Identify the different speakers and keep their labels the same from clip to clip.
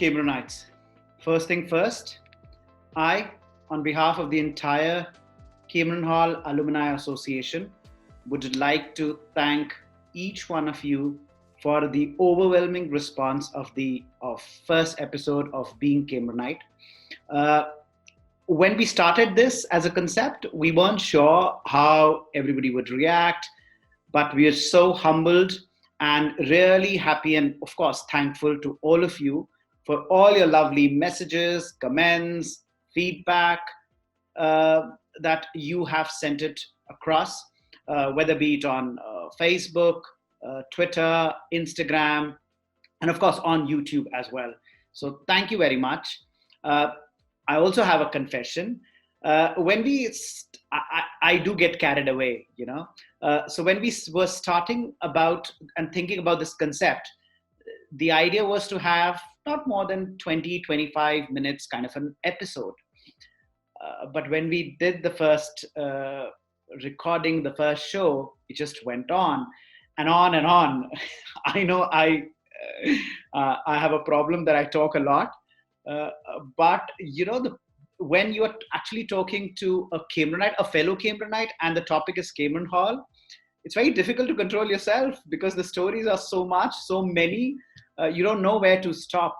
Speaker 1: Cambrianites. First thing first, I, on behalf of the entire Cambrian Hall Alumni Association, would like to thank each one of you for the overwhelming response of first episode of Being Cambrianite. When we started this as a concept, we weren't sure how everybody would react, but we are so humbled and really happy and, of course, thankful to all of you for all your lovely messages, comments, feedback that you have sent it across, whether be it on Facebook, Twitter, Instagram, and of course on YouTube as well. So thank you very much. I also have a confession. I do get carried away, so when we were starting about and thinking about this concept, the idea was to have not more than 20-25 minutes kind of an episode. But when we did the first recording, the first show, it just went on and on and on. I know I have a problem that I talk a lot, but when you're actually talking to a Cambrianite, a fellow Cambrianite, and the topic is Cambrian Hall, it's very difficult to control yourself because the stories are so many, you don't know where to stop.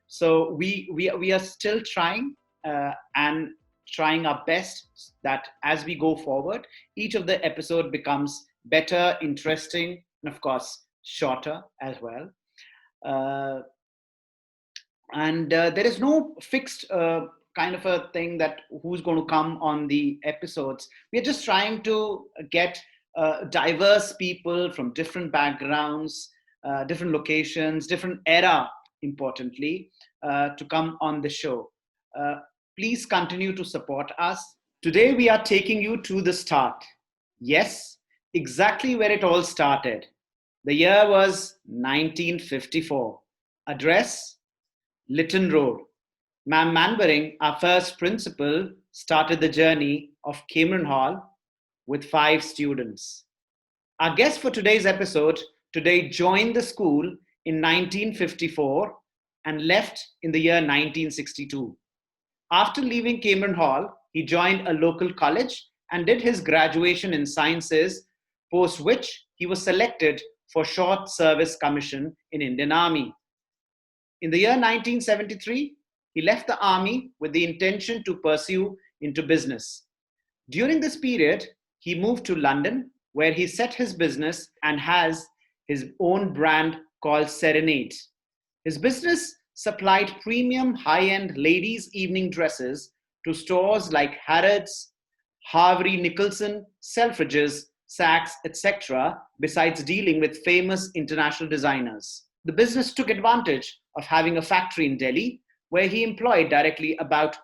Speaker 1: So we are still trying and trying our best that as we go forward, each of the episode becomes better, interesting, and of course, shorter as well. There is no fixed kind of a thing that who's going to come on the episodes. We're just trying to get diverse people from different backgrounds, different locations, different era, importantly, to come on the show. Please continue to support us. Today we are taking you to the start. Yes, exactly where it all started. The year was 1954. Address, Lytton Road. Ma'am Manwaring, our first principal, started the journey of Cambrian Hall with 5 students. Our guest for today's episode today joined the school in 1954 and left in the year 1962. After leaving Cambrian Hall, he joined a local college and did his graduation in sciences, post which he was selected for short service commission in Indian Army. In the year 1973, he left the army with the intention to pursue into business. During this period, he moved to London, where he set his business and has his own brand called Serenade. His business supplied premium high-end ladies' evening dresses to stores like Harrods, Harvey Nicholson, Selfridges, Saks, etc., besides dealing with famous international designers. The business took advantage of having a factory in Delhi, where he employed directly about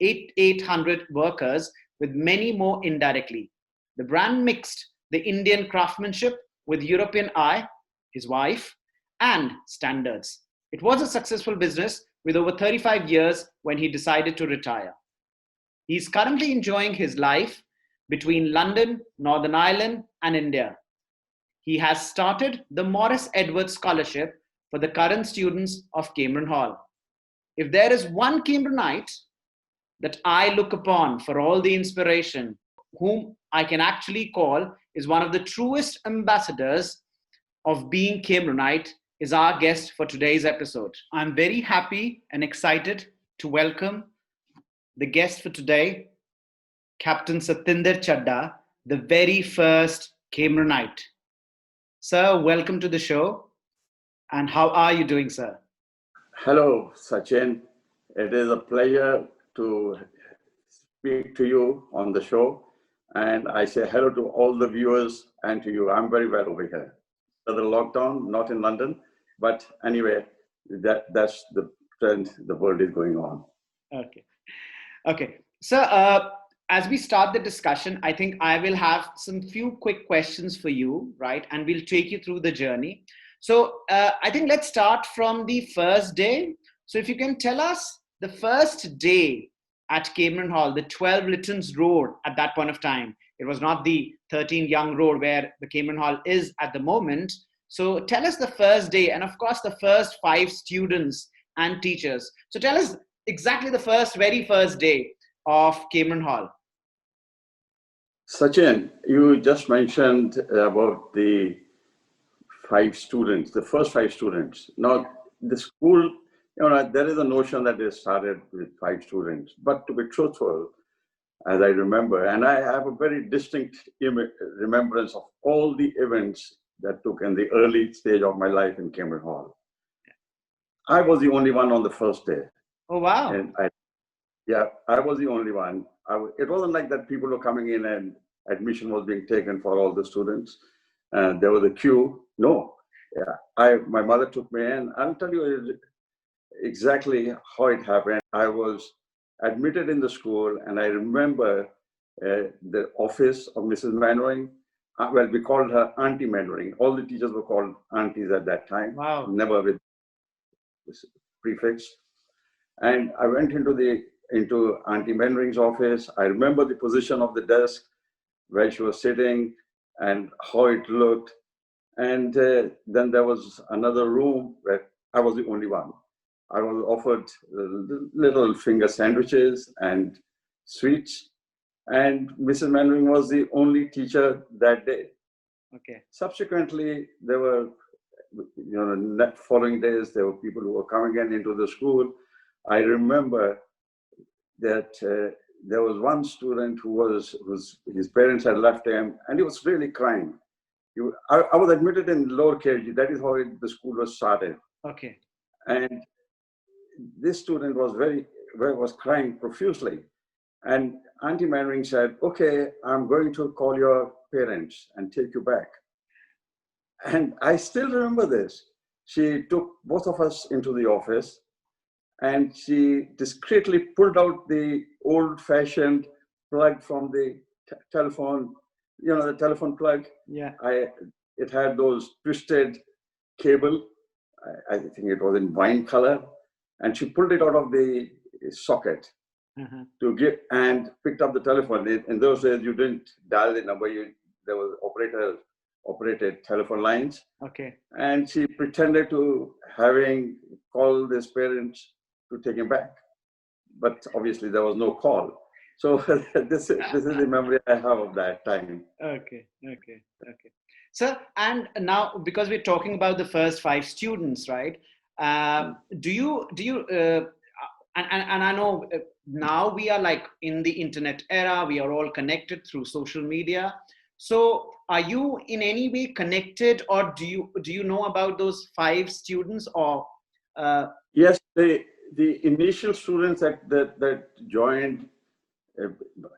Speaker 1: 800 workers, with many more indirectly. The brand mixed the Indian craftsmanship with European eye, his wife, and standards. It was a successful business with over 35 years when he decided to retire. He is currently enjoying his life between London, Northern Ireland, and India. He has started the Morris Edwards Scholarship for the current students of Cambrian Hall. If there is one Cambrianite that I look upon for all the inspiration, whom I can actually call is one of the truest ambassadors of being Cambrianite, is our guest for today's episode. I'm very happy and excited to welcome the guest for today, Captain Satinder Chadha, the very first Cambrianite. Sir, welcome to the show. And how are you doing, sir?
Speaker 2: Hello, Sachin. It is a pleasure to speak to you on the show. And I say hello to all the viewers and to you. I'm very well over here. The lockdown, not in London, but anyway, that's the trend the world is going on.
Speaker 1: Okay. So as we start the discussion, I think I will have some few quick questions for you, right? And we'll take you through the journey. So I think let's start from the first day. So if you can tell us the first day at Cambrian Hall, the 12 Lytton's Road at that point of time. It was not the 13 Young Road where the Cambrian Hall is at the moment. So tell us the first day and of course the first 5 students and teachers. So tell us exactly the very first day of Cambrian Hall.
Speaker 2: Sachin, you just mentioned about the five students, the first five students. Now, the school, there is a notion that they started with five students. But to be truthful, as I remember, and I have a very distinct remembrance of all the events that took in the early stage of my life in Cambrian Hall. I was the only one on the first day.
Speaker 1: Oh, wow.
Speaker 2: And I was the only one. It wasn't like that people were coming in and admission was being taken for all the students. And there was a queue. No. My mother took me in. I'll tell you exactly how it happened. I was admitted in the school, and I remember the office of Mrs. Mannering. Well, we called her Auntie Mannering. All the teachers were called aunties at that time.
Speaker 1: Wow.
Speaker 2: Never with this prefix. And I went into Auntie Mannering's office. I remember the position of the desk where she was sitting and how it looked. And then there was another room where I was the only one. I was offered little finger sandwiches and sweets. And Mrs. Mannering was the only teacher that day.
Speaker 1: Okay.
Speaker 2: Subsequently, there were, following days, there were people who were coming in into the school. I remember that there was one student whose his parents had left him, and he was really crying. I was admitted in lower KG. That is how the school was started.
Speaker 1: Okay.
Speaker 2: And this student was crying profusely. And Auntie Mannering said, "Okay, I'm going to call your parents and take you back." And I still remember this. She took both of us into the office, and she discreetly pulled out the old-fashioned plug from the telephone, the telephone plug.
Speaker 1: Yeah.
Speaker 2: It had those twisted cable. I think it was in wine color. And she pulled it out of the socket and picked up the telephone. In those days, you didn't dial the number. There was operated telephone lines.
Speaker 1: Okay.
Speaker 2: And she pretended to having called his parents to take him back. But obviously there was no call. So this is the memory I have of that time.
Speaker 1: Okay. Sir, and now because we're talking about the first five students, right? Do you and I know now we are like in the internet era, we are all connected through social media. So are you in any way connected, or do you know about those five students, or
Speaker 2: Yes, the initial students that joined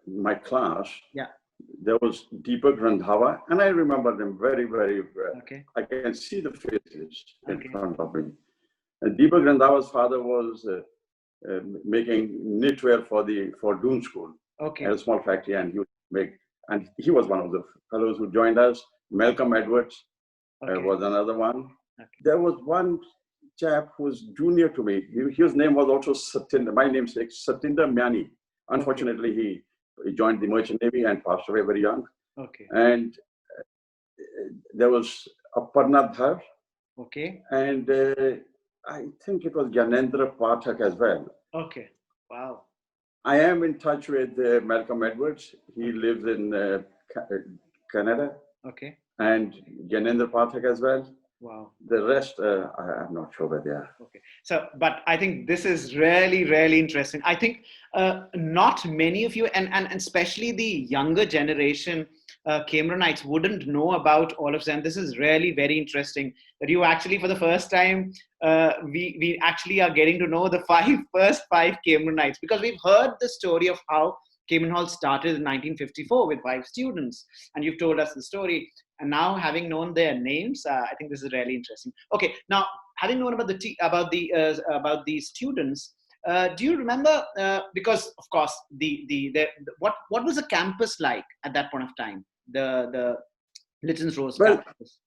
Speaker 2: my class, there was Deepak Randhawa, and I remember them very, very well.
Speaker 1: Okay.
Speaker 2: I can see the faces in front of me. And Deepak Randhawa's father was making knitwear for Doon School.
Speaker 1: Okay.
Speaker 2: At a small factory, and he was one of the fellows who joined us. Malcolm Edwards was another one.
Speaker 1: Okay.
Speaker 2: There was one chap who was junior to me. His name was also Satinder. My namesake, Satinder Myani. Unfortunately, he joined the Merchant Navy and passed away very young.
Speaker 1: Okay.
Speaker 2: And there was Aparna Dhar.
Speaker 1: Okay.
Speaker 2: And I think it was Gyanendra Pathak as well.
Speaker 1: Okay. Wow.
Speaker 2: I am in touch with Malcolm Edwards. He lives in Canada.
Speaker 1: Okay.
Speaker 2: And Gyanendra Pathak as well.
Speaker 1: Wow.
Speaker 2: The rest, I'm not sure where they are.
Speaker 1: Okay. So, but I think this is really, really interesting. I think not many of you, and especially the younger generation, Cambrianites wouldn't know about all of them. This is really very interesting that you actually, for the first time, we actually are getting to know the first five Cambrianites, because we've heard the story of how Cambrian Hall started in 1954 with 5 students, and you've told us the story. And now, having known their names, I think this is really interesting. Okay, now having known about the students, do you remember? Because of course, what was the campus like at that point of time? The Lytton's Rose campus.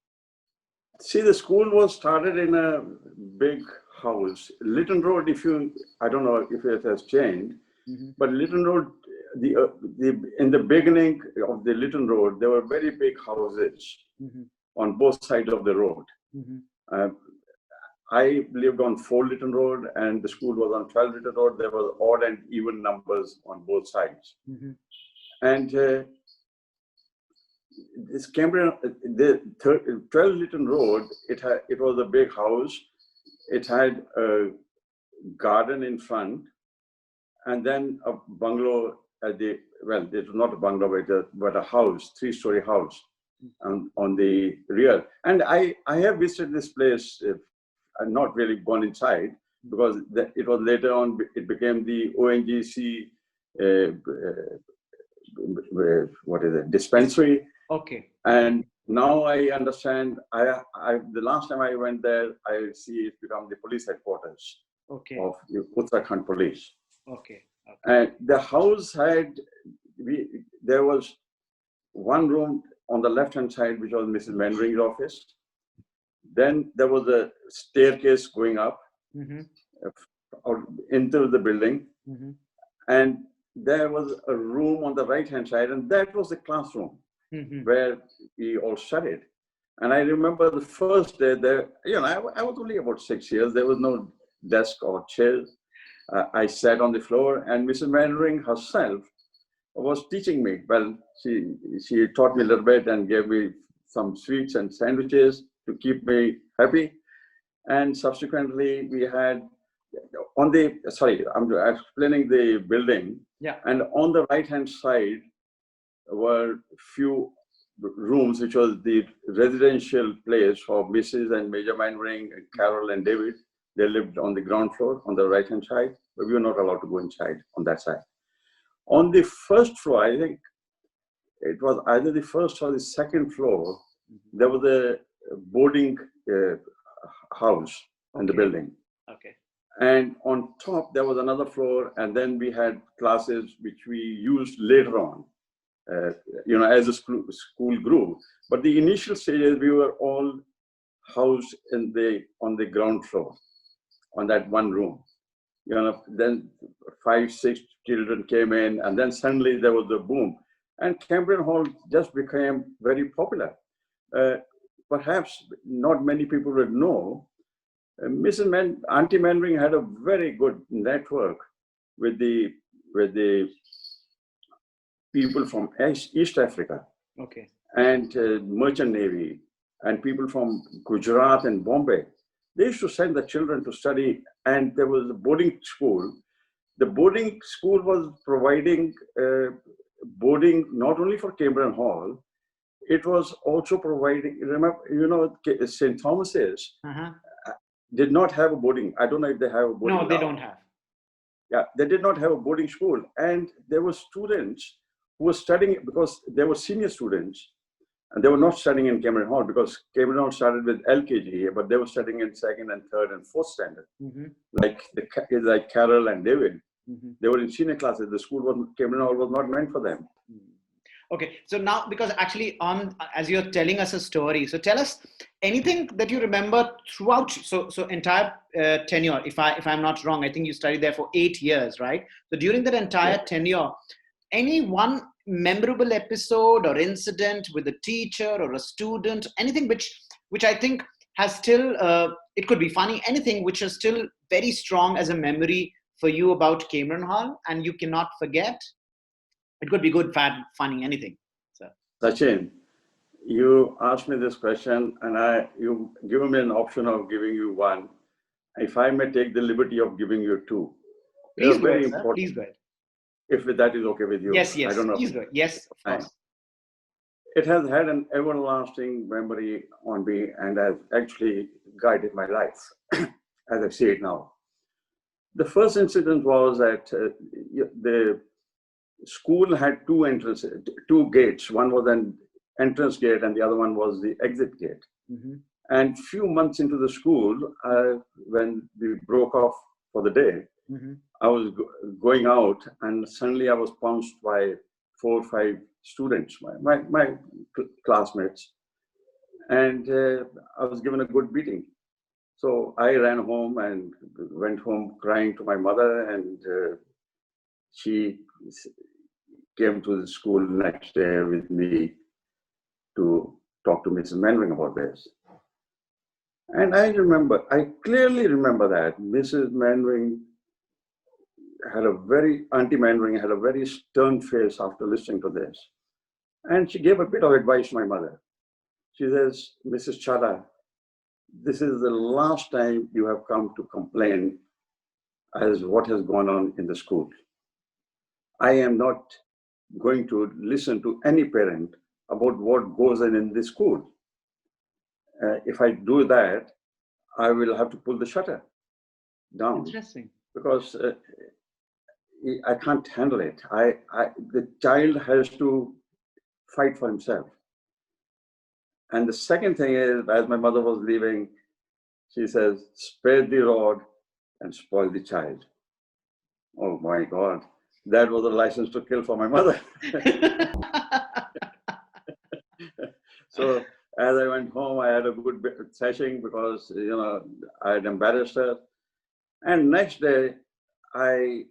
Speaker 2: See, the school was started in a big house. Lytton Road, I don't know if it has changed, but Lytton Road, in the beginning of the Lytton Road, there were very big houses on both sides of the road. I lived on 4 Lytton Road and the school was on 12 Lytton Road. There was odd and even numbers on both sides.
Speaker 1: Mm-hmm.
Speaker 2: And this Cambrian, the 12 Lytton Road, it was a big house. It had a garden in front and then a bungalow at the, well, it was not a bungalow, but a house, 3-story house on the rear. And I have visited this place. I'm not really gone inside because it was later on, it became the ONGC, what is it, dispensary.
Speaker 1: Okay.
Speaker 2: And now I understand, the last time I went there, I see it's become the police headquarters of the Uttarakhand police.
Speaker 1: Okay.
Speaker 2: And the house had, there was one room on the left-hand side, which was Mrs. Menring's office. Then there was a staircase going up into the building. And there was a room on the right-hand side, and that was the classroom where we all studied. And I remember the first day there, I was only about 6 years. There was no desk or chair. I sat on the floor, and Mrs. Menring herself was teaching me. Well, she taught me a little bit and gave me some sweets and sandwiches to keep me happy. And subsequently, we had I'm explaining the building.
Speaker 1: Yeah.
Speaker 2: And on the right-hand side were few rooms, which was the residential place for Mrs. and Major Menring, Carol and David. They lived on the ground floor on the right-hand side, but we were not allowed to go inside on that side. On the first floor, I think it was either the first or the second floor, there was a boarding house in the building.
Speaker 1: Okay.
Speaker 2: And on top, there was another floor, and then we had classes which we used later on, as the school grew. But the initial stages, we were all housed on the ground floor, on that one room. Then 5-6 children came in, and then suddenly there was a boom. And Cambrian Hall just became very popular. Perhaps not many people would know, Auntie Menring had a very good network with the people from East Africa, and Merchant Navy, and people from Gujarat and Bombay. They used to send the children to study, and there was a boarding school. The boarding school was providing boarding not only for Cambrian Hall, it was also providing, remember, St. Thomas's did not have a boarding. I don't know if they have a boarding.
Speaker 1: No, they don't have.
Speaker 2: Yeah, they did not have a boarding school. And there were students who were studying, because they were senior students, and they were not studying in Cambrian Hall, because Cambrian Hall started with LKG, but they were studying in 2nd and 3rd and 4th standard. Like Carol and David. They were in senior classes. The school Cambrian Hall was not meant for them.
Speaker 1: Okay, so now, because actually as you're telling us a story, so tell us anything that you remember throughout, so entire tenure, if I'm not wrong, I think you studied there for 8 years, right? So during that entire tenure, any one memorable episode or incident with a teacher or a student, anything which I think has still, it could be funny, anything which is still very strong as a memory for you about Cambrian Hall and you cannot forget? It could be good, bad, funny, anything. So,
Speaker 2: Sachin, you asked me this question, and you give me an option of giving you one. If I may take the liberty of giving you two.
Speaker 1: Please go ahead, sir. Please go ahead.
Speaker 2: If that is okay with you.
Speaker 1: Yes.
Speaker 2: I don't know.
Speaker 1: Please go ahead. Yes, of course.
Speaker 2: It has had an everlasting memory on me and has actually guided my life as I see it now. The first incident was that the school had two gates. One was an entrance gate and the other one was the exit gate. And few months into the school, when we broke off for the day, I was going out and suddenly I was pounced by 4 or 5 students, my classmates. And I was given a good beating. So I ran home and went home crying to my mother, and she came to the school next day with me to talk to Mrs. Menring about this. And I clearly remember that Mrs. Manwaring Auntie Manwaring had a very stern face after listening to this. And she gave a bit of advice to my mother. She says, Mrs. Chadha, this is the last time you have come to complain as what has gone on in the school. I am not going to listen to any parent about what goes on in the school. If I do that, I will have to pull the shutter down.
Speaker 1: Interesting.
Speaker 2: Because I can't handle it. The child has to fight for himself. And the second thing is, as my mother was leaving, she says, spare the rod and spoil the child. Oh my God, that was a license to kill for my mother. So as I went home, I had a good thrashing because, I had embarrassed her. And next day, I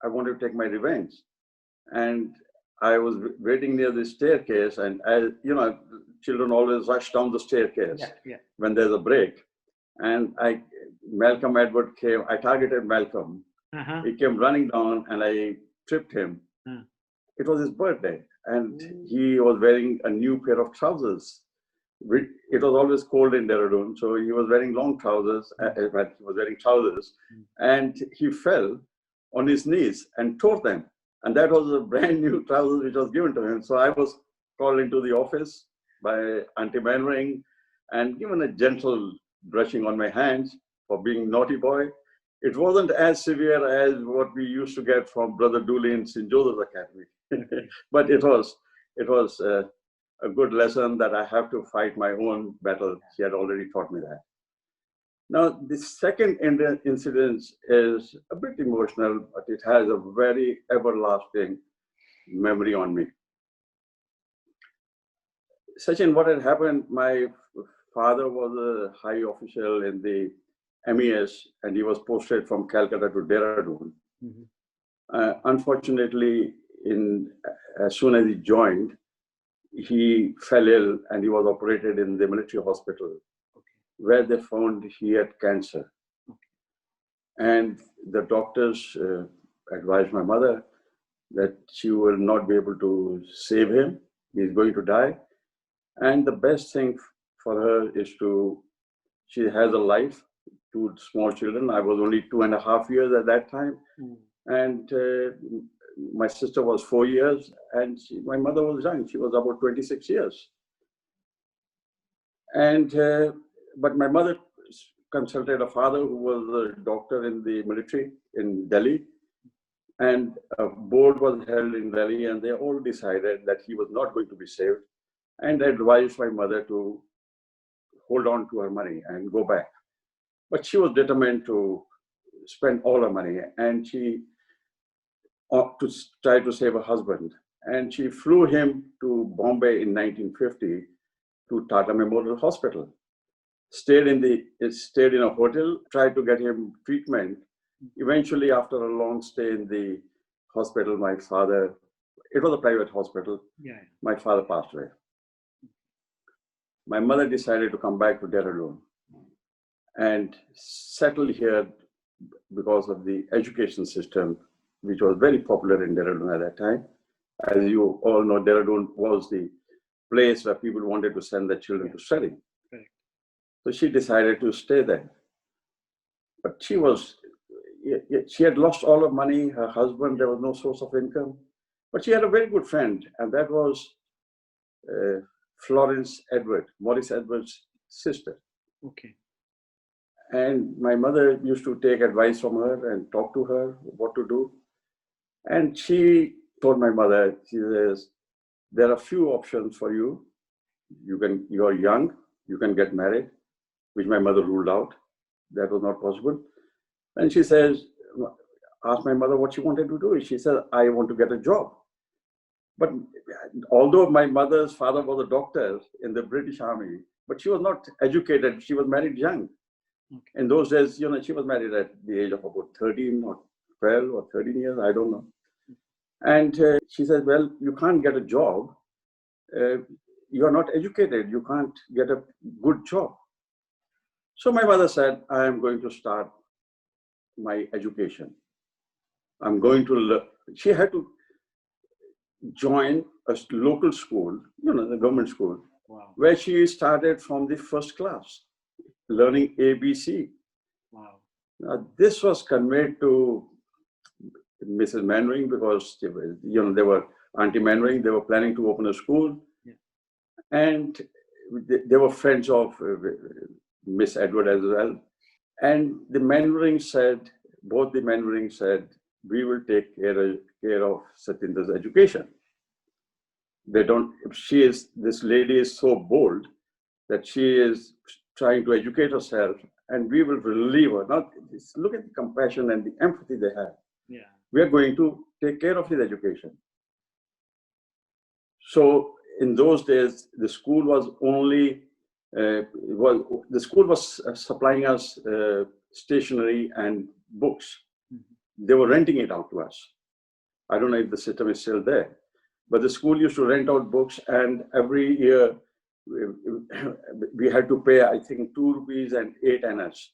Speaker 2: wanted to take my revenge. And I was waiting near the staircase, and as children always rush down the staircase when there's a break. And Malcolm Edward came. I targeted Malcolm. He came running down, and I tripped him. It was his birthday, and he was wearing a new pair of trousers. It was always cold in Dehradun, so he was wearing long trousers. He was wearing trousers, and he fell on his knees and tore them. And that was a brand new trousers which was given to him. So I was called into the office by Auntie Manwaring and given a gentle brushing on my hands for being naughty boy. It wasn't as severe as what we used to get from Brother Dooley in St. Joseph's Academy. But it was a good lesson that I have to fight my own battle. She had already taught me that. Now, the second incident is a bit emotional, but it has a very everlasting memory on me. Sachin, what had happened, my father was a high official in the MES, and he was posted from Calcutta to Dehradun. Unfortunately, as soon as he joined, he fell ill and he was operated in the military hospital, where they found he had cancer. And the doctors advised my mother that she will not be able to save him. He's going to die. And the best thing for her is she has a life, 2 small children. I was only 2.5 years at that time. And my sister was 4 years, and my mother was young. She was about 26 years. And but my mother consulted a father who was a doctor in the military in Delhi, and a board was held in Delhi, and they all decided that he was not going to be saved, and advised my mother to hold on to her money and go back. But she was determined to spend all her money, and she to try to save her husband. And she flew him to Bombay in 1950 to Tata Memorial Hospital. Stayed in a hotel, tried to get him treatment. Eventually, after a long stay in the hospital, it was a private hospital, my father passed away. My mother decided to come back to Dehradun and settle here because of the education system, which was very popular in Dehradun at that time. As you all know, Dehradun was the place where people wanted to send their children to study. So she decided to stay there. But she had lost all her money, her husband, there was no source of income. But she had a very good friend, and that was Florence Edward, Maurice Edward's sister. And my mother used to take advice from her and talk to her what to do. And she told my mother, she says, there are few options for you. You are young, you can get married, which my mother ruled out. That was not possible. And she says, asked my mother what she wanted to do. She said, I want to get a job. But although my mother's father was a doctor in the British Army, but she was not educated. She was married young. In those days, she was married at the age of about 13 or 12 or 13 years, I don't know. And she said, well, you can't get a job. You are not educated. You can't get a good job. So my mother said, I am going to start my education. I'm going to, she had to join a local school, the government school,
Speaker 1: Wow.
Speaker 2: where she started from the first class, learning ABC.
Speaker 1: Wow.
Speaker 2: Now, this was conveyed to Mrs. Mannering because they were Auntie Mannering, they were planning to open a school.
Speaker 1: Yeah.
Speaker 2: And they were friends of Miss Edward as well. And the Mannering said, both the Mannering said, we will take care of Satinder's education. This lady is so bold that she is trying to educate herself, and we will relieve her. Now, look at the compassion and the empathy they have.
Speaker 1: Yeah.
Speaker 2: We are going to take care of his education. So in those days, the school was only, the school was supplying us stationery and books. Mm-hmm. They were renting it out to us. I don't know if the system is still there, but the school used to rent out books, and every year we had to pay, I think, 2 rupees and 8 annas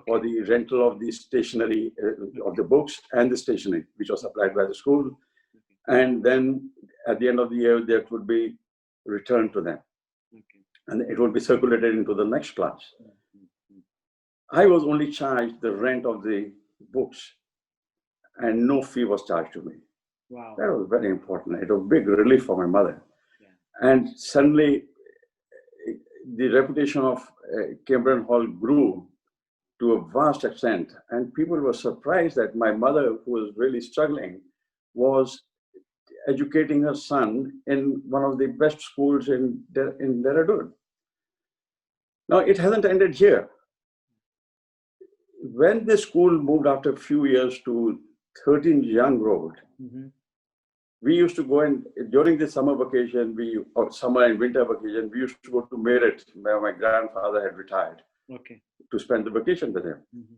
Speaker 2: for the rental of the stationery of the books and the stationery, which was supplied by the school. And then at the end of the year, that would be returned to them. And it would be circulated into the next class. I was only charged the rent of the books, and no fee was charged to me. Wow. That was very important. It was a big relief for my mother. Yeah. And suddenly, the reputation of Cambrian Hall grew to a vast extent. And people were surprised that my mother, who was really struggling, was educating her son in one of the best schools in Dehradun. Now, it hasn't ended here. When the school moved after a few years to 13 Young Road, mm-hmm. we used to go in during the summer vacation, summer and winter vacation, we used to go to Meerut, where my grandfather had retired, to spend the vacation with him. Mm-hmm.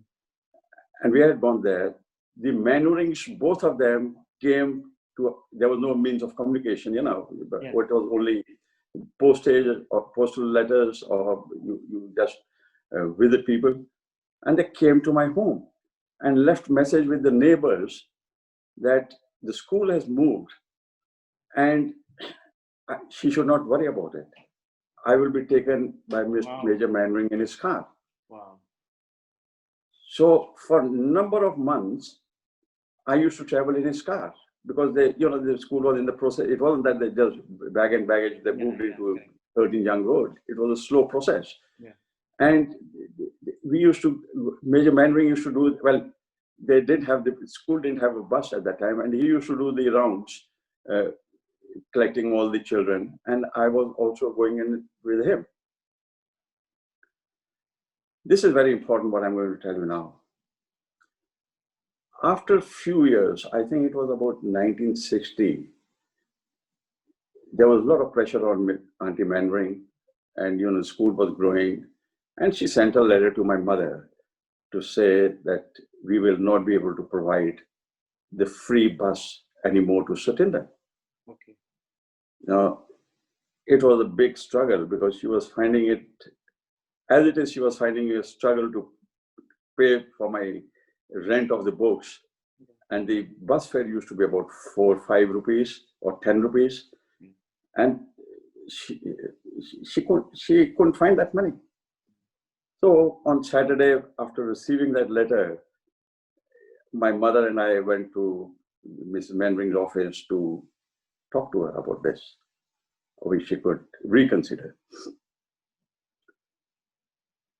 Speaker 2: And we had gone there. The Manurings, both of them came to, there was no means of communication, but it was only postage or postal letters, or you just visit people. And they came to my home and left message with the neighbors that the school has moved and she should not worry about it. I will be taken by Major Mannering in his car. Wow. So for a number of months, I used to travel in his car because the school was in the process. It wasn't that they just bag and baggage, they moved into 13 Young Road. It was a slow process. Yeah. And we used to, Major Mannering used to do, well, the school didn't have a bus at that time, and he used to do the rounds, collecting all the children, and I was also going in with him. This is very important what I'm going to tell you now. After a few years, I think it was about 1960, there was a lot of pressure on Auntie Mannering, and the school was growing, and she sent a letter to my mother to say that we will not be able to provide the free bus anymore to Satinder. Okay. Now, it was a big struggle because she was finding it, as it is, she was finding a struggle to pay for my rent of the books. And the bus fare used to be about 4 or 5 rupees or 10 rupees. And she couldn't find that money. So on Saturday, after receiving that letter, my mother and I went to Mrs. Mannering's office to talk to her about this, which she could reconsider.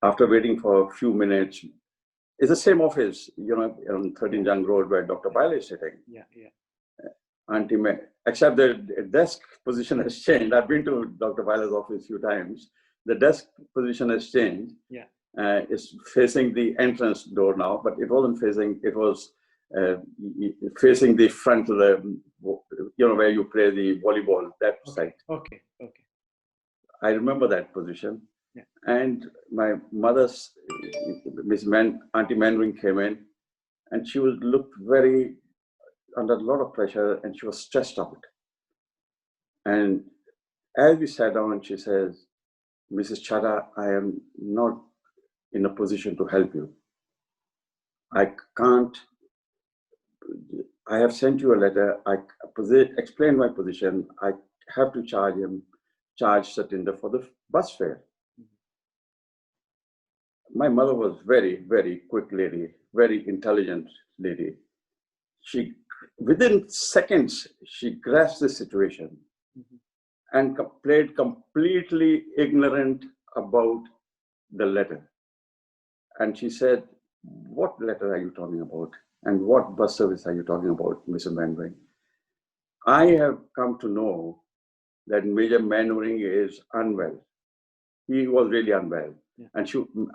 Speaker 2: After waiting for a few minutes, it's the same office, on 13 Young Road where Dr. Bailey is sitting. Yeah. Except the desk position has changed. I've been to Dr. Bailey's office a few times. The desk position has changed. Yeah. It's facing the entrance door now, but it wasn't facing, it was facing the front of the, where you play the volleyball, that side. Okay. I remember that position. Yeah. And my mother's, Auntie Mannering came in, and she looked very under a lot of pressure, and she was stressed out. And as we sat down, she says, Mrs. Chadha, I am not in a position to help you. I can't, I have sent you a letter, I explained my position, I have to charge Satinder for the bus fare. My mother was very, very quick lady, very intelligent lady. She, within seconds, she grasped the situation and played completely ignorant about the letter. And she said, what letter are you talking about? And what bus service are you talking about, Mr. Manwaring? I have come to know that Major Manwaring is unwell. He was really unwell. Yeah. And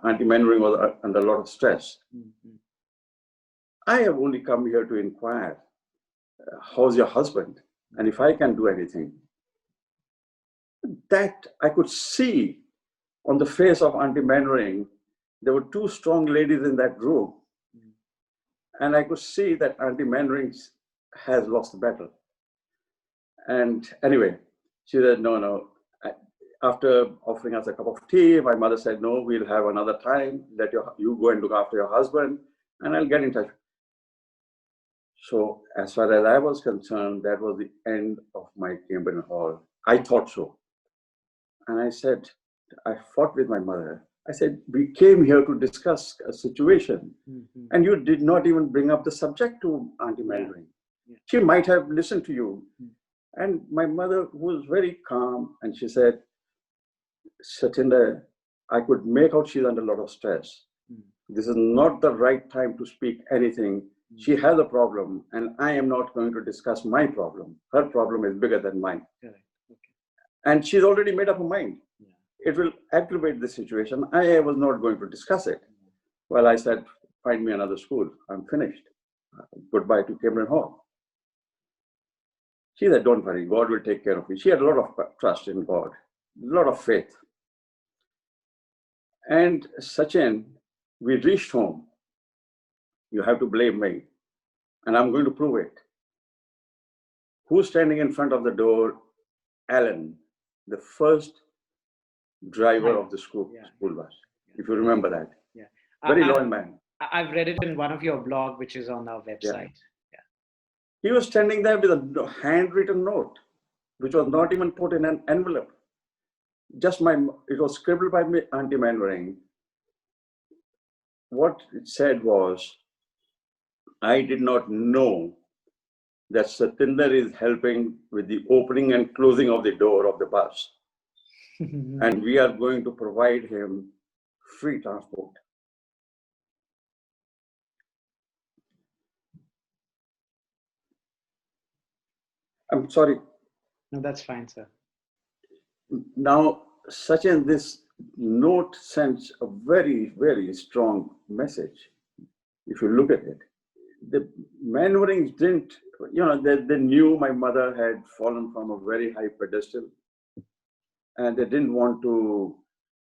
Speaker 2: Auntie Manwaring was under a lot of stress. I have only come here to inquire, how's your husband? And if I can do anything. That I could see on the face of Auntie Manwaring. There were two strong ladies in that room. And I could see that Auntie Manwaring has lost the battle. And anyway, she said, no. After offering us a cup of tea, my mother said, no, we'll have another time. Let you go and look after your husband, and I'll get in touch. So as far as I was concerned, that was the end of my Cambrian Hall. I thought so. And I said, I fought with my mother. I said, we came here to discuss a situation, and you did not even bring up the subject to Auntie Manwaring. Yeah. She might have listened to you. And my mother was very calm, and she said, Satinder, I could make out she's under a lot of stress. This is not the right time to speak anything. She has a problem, and I am not going to discuss my problem. Her problem is bigger than mine. Okay. And she's already made up her mind. It will aggravate the situation. I was not going to discuss it. Well, I said, find me another school. I'm finished. Goodbye to Cambrian Hall. She said, don't worry, God will take care of you. She had a lot of trust in God, a lot of faith. And Sachin, we reached home. You have to blame me, and I'm going to prove it. Who's standing in front of the door? Alan, the first driver of the school bus, if you remember that. Yeah. Very loyal man.
Speaker 1: I've read it in one of your blog, which is on our website. Yeah.
Speaker 2: He was standing there with a handwritten note, which was not even put in an envelope. It was scribbled by Auntie Manwaring. What it said was, I did not know that Satinder is helping with the opening and closing of the door of the bus. And we are going to provide him free transport. I'm sorry.
Speaker 1: No, that's fine, sir.
Speaker 2: Now, Sachin, this note sends a very, very strong message. If you look at it, the Manwarings didn't, they knew my mother had fallen from a very high pedestal, and they didn't want to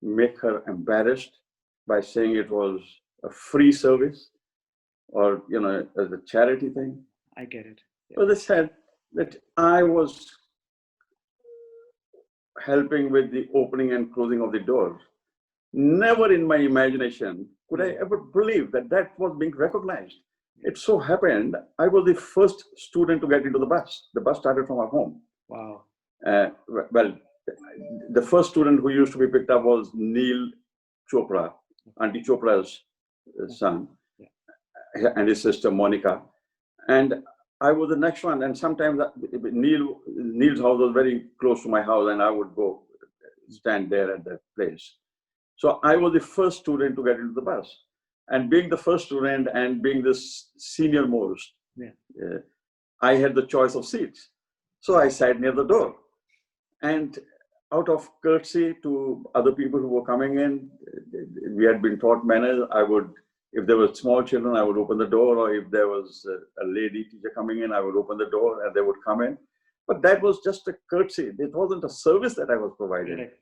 Speaker 2: make her embarrassed by saying it was a free service or, as a charity thing.
Speaker 1: I get it.
Speaker 2: Yeah. So they said that I was helping with the opening and closing of the doors. Never in my imagination could I ever believe that that was being recognized. It so happened, I was the first student to get into the bus. The bus started from our home.
Speaker 1: Wow.
Speaker 2: Well, the first student who used to be picked up was Neil Chopra, Auntie Chopra's son, and his sister Monica. And I was the next one. And sometimes Neil's house was very close to my house, and I would go stand there at that place. So I was the first student to get into the bus. And being the first student and being the senior most, I had the choice of seats. So I sat near the door. And out of courtesy to other people who were coming in, we had been taught manners. If there were small children, I would open the door, or if there was a lady teacher coming in, I would open the door and they would come in. But that was just a courtesy. It wasn't a service that I was providing. Correct.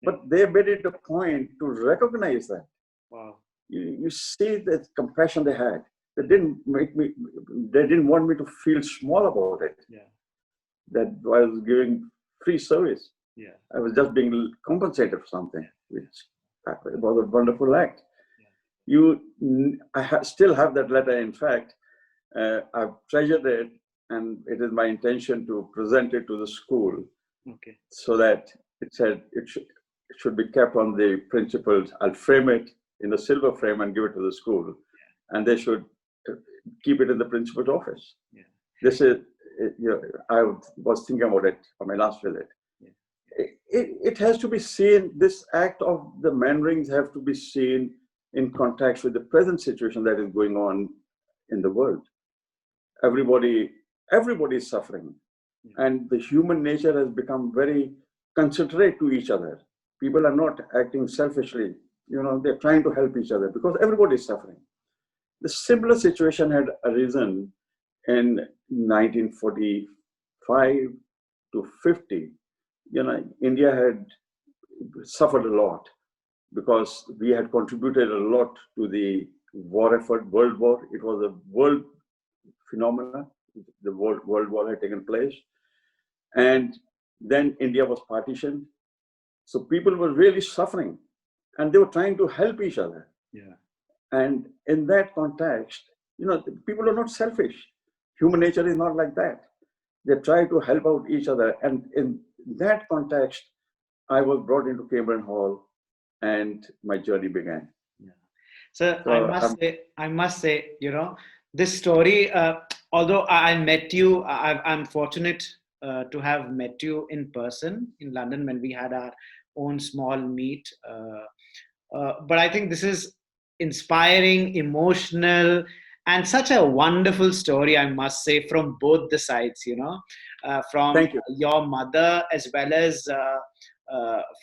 Speaker 2: But they made it a point to recognize that.
Speaker 1: Wow.
Speaker 2: You see the compassion they had. They didn't want me to feel small about it.
Speaker 1: Yeah.
Speaker 2: That I was giving free service.
Speaker 1: Yeah.
Speaker 2: I was just being compensated for something, which was a wonderful act. still have that letter. In fact, I've treasured it, and it is my intention to present it to the school.
Speaker 1: Okay.
Speaker 2: So that it said it should be kept on the principal's. I'll frame it in a silver frame and give it to the school, and they should keep it in the principal's office.
Speaker 1: Yeah.
Speaker 2: This is, I was thinking about it on my last visit.
Speaker 1: Yeah.
Speaker 2: It has to be seen, this act of the mandarins have to be seen in context with the present situation that is going on in the world. Everybody is suffering. And the human nature has become very considerate to each other. People are not acting selfishly. They're trying to help each other because everybody is suffering. The similar situation had arisen in 1945 to 50. India had suffered a lot because we had contributed a lot to the war effort, World War. It was a world phenomena. The World War had taken place. And then India was partitioned. So people were really suffering and they were trying to help each other.
Speaker 1: Yeah.
Speaker 2: And in that context, people are not selfish. Human nature is not like that. They try to help out each other. And in that context, I was brought into Cambrian Hall and my journey began.
Speaker 1: Yeah. So I must say, this story, although I met you, I'm fortunate to have met you in person in London when we had our own small meet. But I think this is inspiring, emotional, and such a wonderful story, I must say, from both the sides, from
Speaker 2: Thank you.
Speaker 1: your mother as well as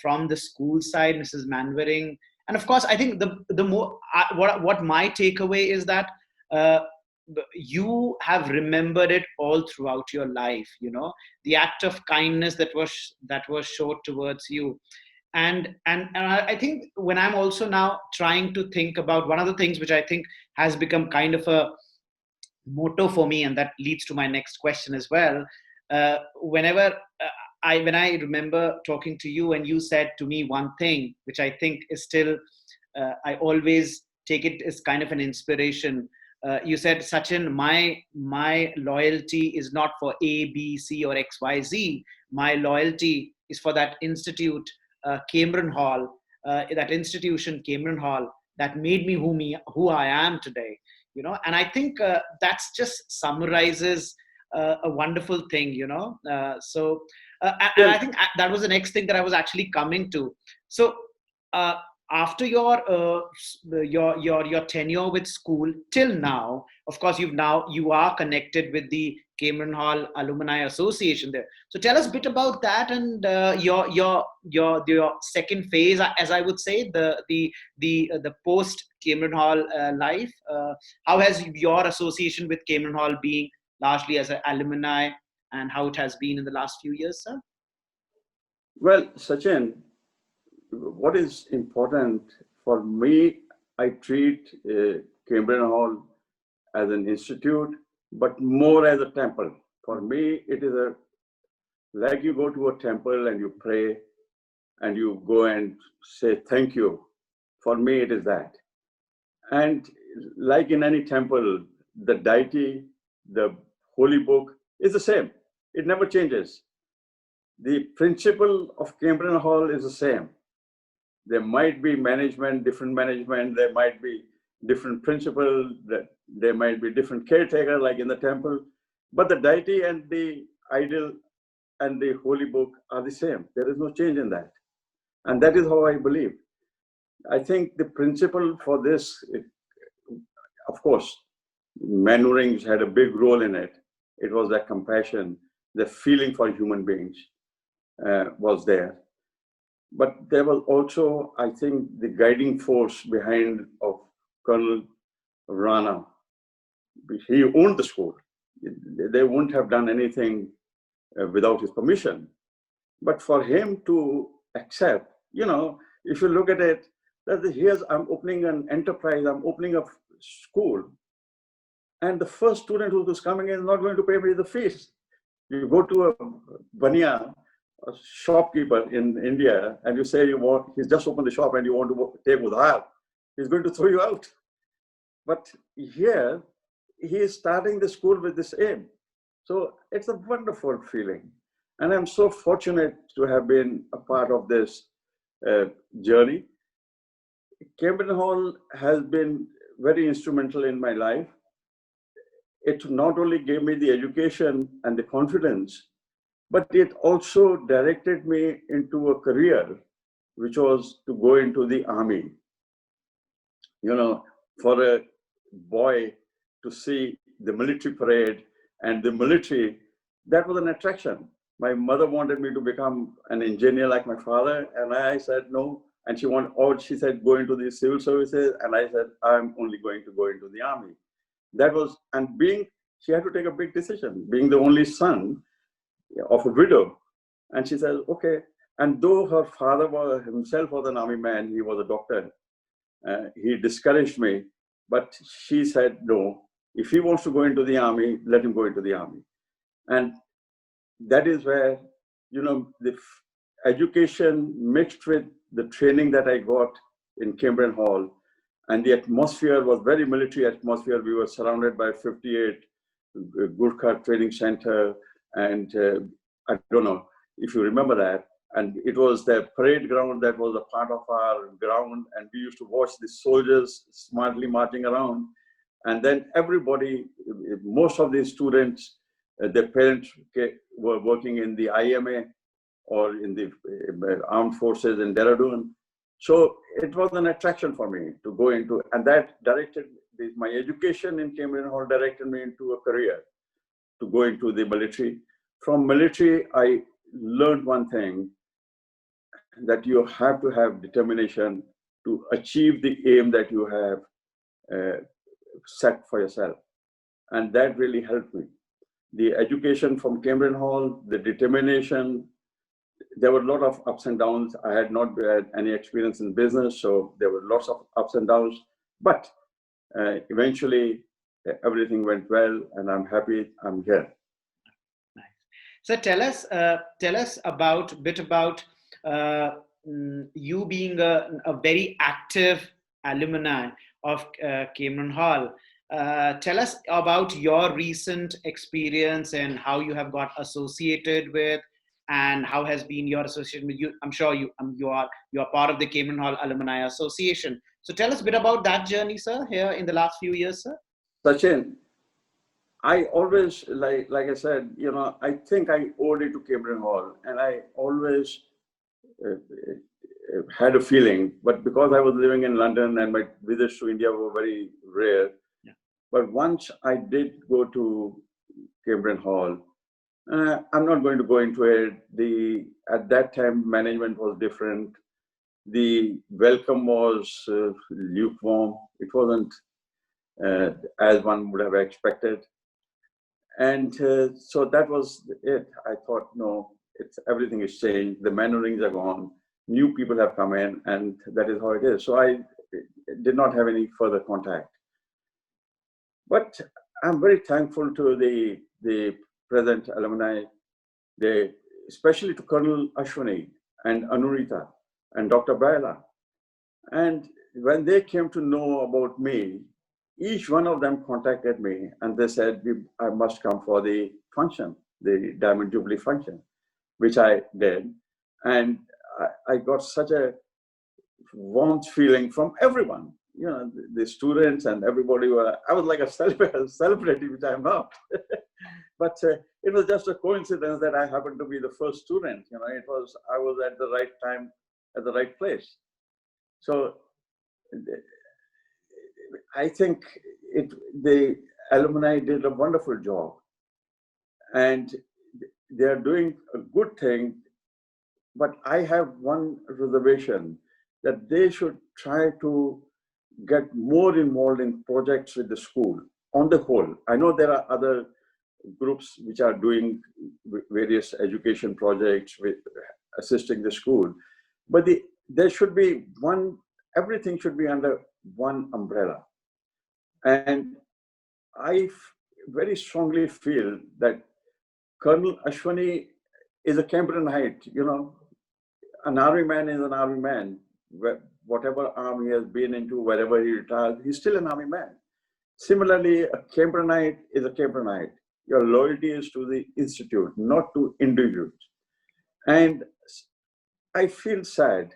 Speaker 1: from the school side, Mrs. Manwaring. And of course, I think the more what my takeaway is that you have remembered it all throughout your life. The act of kindness that was showed towards you. And I think when I'm also now trying to think about one of the things which I think has become kind of a motto for me, and that leads to my next question as well. When I remember talking to you, and you said to me one thing, which I think is still, I always take it as kind of an inspiration. You said, Sachin, my loyalty is not for A, B, C, or X, Y, Z. My loyalty is for that institute, Cambrian Hall, that institution, Cambrian Hall, that made me who I am today. And I think that's just summarizes a wonderful thing. And I think that was the next thing that I was actually coming to. So after your tenure with school till now, of course, you are connected with the Cambrian Hall Alumni Association there. So tell us a bit about that and your second phase, as I would say, the post Cambrian Hall life. How has your association with Cambrian Hall been largely as an alumni, and how it has been in the last few years, sir?
Speaker 2: Well, Sachin, what is important for me, I treat Cambrian Hall as an institute, but more as a temple. For me, it is like you go to a temple and you pray and you go and say thank you. For me, it is that. And like in any temple, the deity, the holy book is the same. It never changes. The principle of Cambrian Hall is the same. There might be different management, there might be different principles, there might be different caretaker like in the temple, but the deity and the idol and the holy book are the same. There is no change in that. And that is how I believe. I think the principle for this, of course, Manwarings had a big role in it. It was that compassion, the feeling for human beings was there. But there was also, I think, the guiding force behind of Colonel Rana. He owned the school. They wouldn't have done anything without his permission. But for him to accept, if you look at it, that I'm opening an enterprise, I'm opening a school, and the first student who's coming in is not going to pay me the fees. You go to a Bania, a shopkeeper in India, and you say he's just opened the shop and you want to take udhar, he's going to throw you out. But here, he is starting the school with this aim. So it's a wonderful feeling. And I'm so fortunate to have been a part of this journey. Cambrian Hall has been very instrumental in my life. It not only gave me the education and the confidence, but it also directed me into a career, which was to go into the army. You know, for a boy to see the military parade and the military, that was an attraction. My mother wanted me to become an engineer like my father, and I said no. And she said, go into the civil services, and I said, I'm only going to go into the army. That was, and she had to take a big decision, being the only son of a widow. And she said, okay. And though her father himself was an army man, he was a doctor, he discouraged me, but she said, no, if he wants to go into the army, let him go into the army. And that is where, the education mixed with the training that I got in Cambrian Hall, and the atmosphere was very military atmosphere. We were surrounded by 58 Gurkha Training Center, and I don't know if you remember that. And it was the parade ground that was a part of our ground, and we used to watch the soldiers smartly marching around. And then everybody, most of the students, their parents were working in the IMA or in the armed forces in Dehradun. So it was an attraction for me to go into, and that directed my education in Cambrian Hall directed me into a career to go into the military. From military, I learned one thing, that you have to have determination to achieve the aim that you have set for yourself. And that really helped me. The education from Cambrian Hall, the determination, there were a lot of ups and downs. I had not had any experience in business, so there were lots of ups and downs. But eventually, everything went well, and I'm happy I'm here.
Speaker 1: Nice. So tell us about you being a very active alumni of Cambrian Hall. Tell us about your recent experience and how you have got associated with, and how has been your association with you. I'm sure you are part of the Cambrian Hall Alumni Association. So tell us a bit about that journey, sir, here in the last few years, sir.
Speaker 2: Sachin, I always, like I said, I think I owed it to Cambrian Hall, and I always had a feeling, but because I was living in London and my visits to India were very rare.
Speaker 1: Yeah.
Speaker 2: But once I did go to Cambrian Hall, I'm not going to go into it. At that time, management was different. The welcome was lukewarm. It wasn't as one would have expected. And so that was it. I thought, no, everything is changed. The mannerings are gone. New people have come in, and that is how it is. So I did not have any further contact. But I'm very thankful to the present alumni, especially to Colonel Ashwani and Anurita and Dr. Baila. And when they came to know about me, each one of them contacted me and they said, I must come for the function, the Diamond Jubilee function, which I did. And I got such a warmth feeling from everyone, the students and everybody. I was like a celebrity, which I'm not. But it was just a coincidence that I happened to be the first student. I was at the right time, at the right place. So I think the alumni did a wonderful job, and they are doing a good thing. But I have one reservation, that they should try to get more involved in projects with the school on the whole. I know there are other groups which are doing various education projects with assisting the school, but there should be everything should be under one umbrella. And I very strongly feel that Colonel Ashwani is a Cambrianite. An army man is an army man. Whatever army he has been into, wherever he retired, he's still an army man. Similarly, a Cambrianite is a Cambrianite. Your loyalty is to the institute, not to individuals. And I feel sad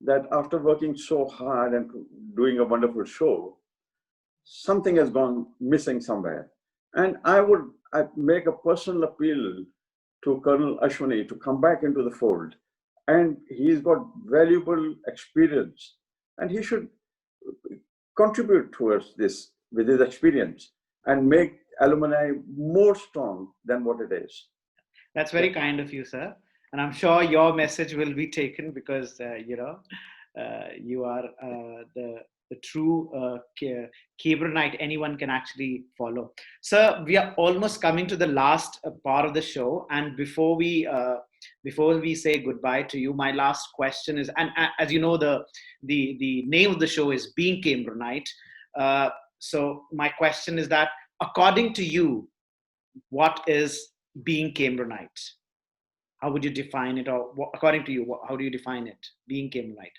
Speaker 2: that after working so hard and doing a wonderful show, something has gone missing somewhere. And I make a personal appeal to Colonel Ashwani to come back into the fold. And he's got valuable experience, and he should contribute towards this with his experience and make alumni more strong than what it is.
Speaker 1: That's very kind of you, sir. And I'm sure your message will be taken because, you are the true Cambrianite anyone can actually follow. Sir, we are almost coming to the last part of the show. And before we say goodbye to you, my last question is, and as you know, the name of the show is Being Cambrianite. So my question is that, according to you, what is being Cambrianite? How would you define it, or according to you, how do you define it, being Cambrianite?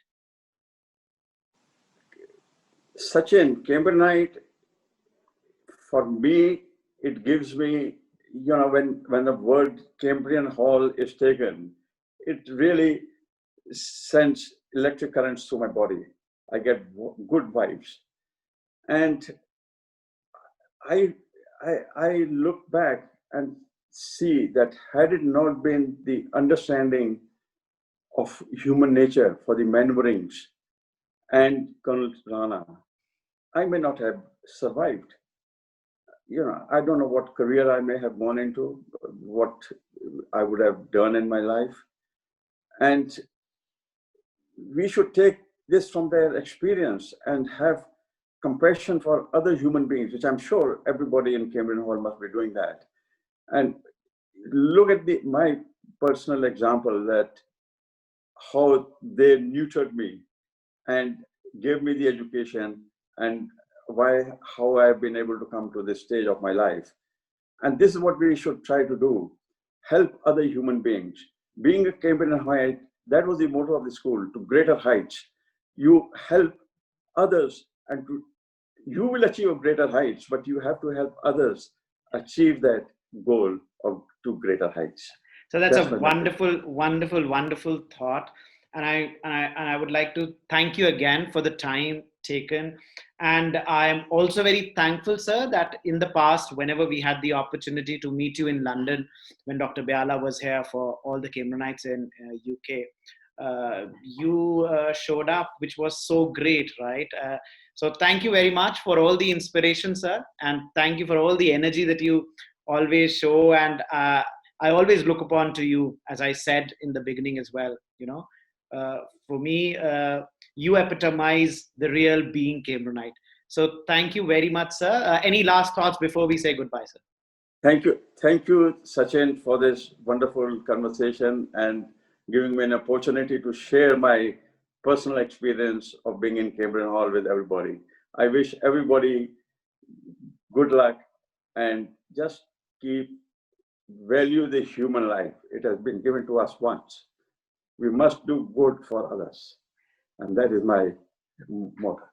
Speaker 2: Sachin, Cambrianite, for me, it gives me, when the word Cambrian Hall is taken, it really sends electric currents through my body. I get good vibes. And I look back and see that had it not been the understanding of human nature for the maneuverings and Colonel Rana, I may not have survived. I don't know what career I may have gone into, what I would have done in my life. And we should take this from their experience and have compassion for other human beings, which I'm sure everybody in Cambrian Hall must be doing that. And look at my personal example, that how they nurtured me and gave me the education, and how I've been able to come to this stage of my life. And this is what we should try to do: help other human beings. Being a Cambrian Height, that was the motto of the school: to greater heights. You help others, and you will achieve greater heights, but you have to help others achieve that goal to greater heights.
Speaker 1: So that's a wonderful thought. And I would like to thank you again for the time taken. And I am also very thankful, sir, that in the past, whenever we had the opportunity to meet you in London, when Dr. Biala was here for all the Cambrianites in UK, you showed up, which was so great, right? So thank you very much for all the inspiration, sir. And thank you for all the energy that you always show. And I always look upon to you, as I said in the beginning as well. For me, you epitomize the real being Cambrianite. So thank you very much, sir. Any last thoughts before we say goodbye, sir?
Speaker 2: Thank you, Sachin, for this wonderful conversation and giving me an opportunity to share my personal experience of being in Cambrian Hall with everybody. I wish everybody good luck, and just value the human life. It has been given to us once. We must do good for others. And that is my motto.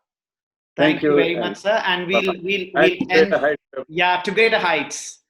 Speaker 1: Thank you very much, sir. And we'll end. Yeah, to greater heights.